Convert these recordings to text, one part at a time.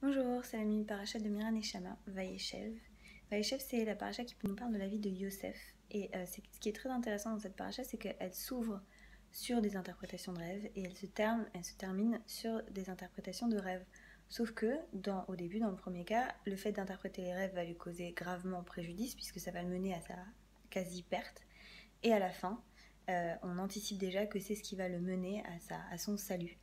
Bonjour, c'est la mini paracha de Miran Neshama, Vayeshev. Vayeshev, c'est la paracha qui nous parle de la vie de Yosef. Et ce qui est très intéressant dans cette paracha, c'est qu'elle s'ouvre sur des interprétations de rêves et elle se termine sur des interprétations de rêves. Sauf que, au début, dans le premier cas, le fait d'interpréter les rêves va lui causer gravement préjudice puisque ça va le mener à sa quasi-perte. Et à la fin, on anticipe déjà que c'est ce qui va le mener à son salut.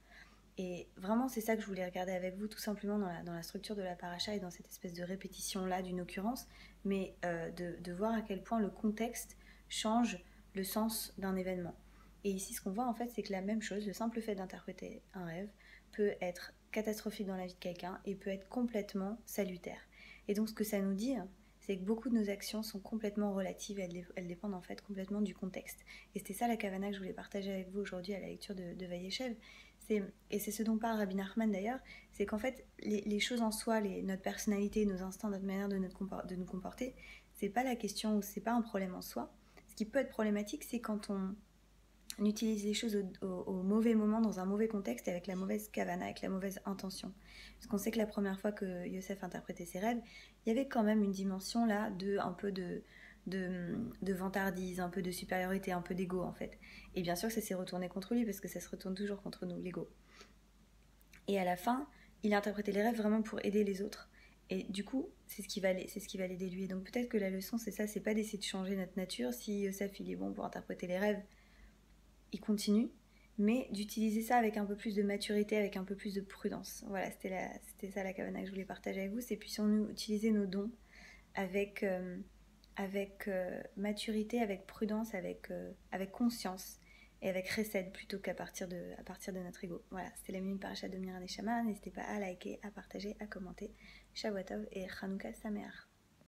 Et vraiment, c'est ça que je voulais regarder avec vous, tout simplement dans la structure de la paracha et dans cette espèce de répétition-là d'une occurrence, mais de voir à quel point le contexte change le sens d'un événement. Et ici, ce qu'on voit en fait, c'est que la même chose, le simple fait d'interpréter un rêve, peut être catastrophique dans la vie de quelqu'un et peut être complètement salutaire. Et donc, ce que ça nous dit, c'est que beaucoup de nos actions sont complètement relatives, elles dépendent en fait complètement du contexte. Et c'était ça la kavana que je voulais partager avec vous aujourd'hui à la lecture de Vayeshev. Et c'est ce dont parle Rabbi Nachman d'ailleurs, c'est qu'en fait, les choses en soi, notre personnalité, nos instincts, notre manière de nous comporter, c'est pas la question, ou c'est pas un problème en soi. Ce qui peut être problématique, c'est quand on utilise les choses au mauvais moment, dans un mauvais contexte, avec la mauvaise kavana, avec la mauvaise intention. Parce qu'on sait que la première fois que Yosef interprétait ses rêves, il y avait quand même une dimension là, un peu de vantardise, un peu de supériorité, un peu d'ego en fait. Et bien sûr que ça s'est retourné contre lui, parce que ça se retourne toujours contre nous, l'ego. Et à la fin, il a interprété les rêves vraiment pour aider les autres. Et du coup, c'est ce qui va l'aider lui. Et donc peut-être que la leçon, c'est ça, c'est pas d'essayer de changer notre nature. Si Yosef, il est bon pour interpréter les rêves, il continue, mais d'utiliser ça avec un peu plus de maturité, avec un peu plus de prudence. Voilà, c'était ça la kavana que je voulais partager avec vous. C'est puissions-nous utiliser nos dons avec maturité, avec prudence, avec conscience et avec recède plutôt à partir de notre ego. Voilà, c'était la minute paracha de Miran Neshama. N'hésitez pas à liker, à partager, à commenter. Shavuot Tov et Chanukah Sameach.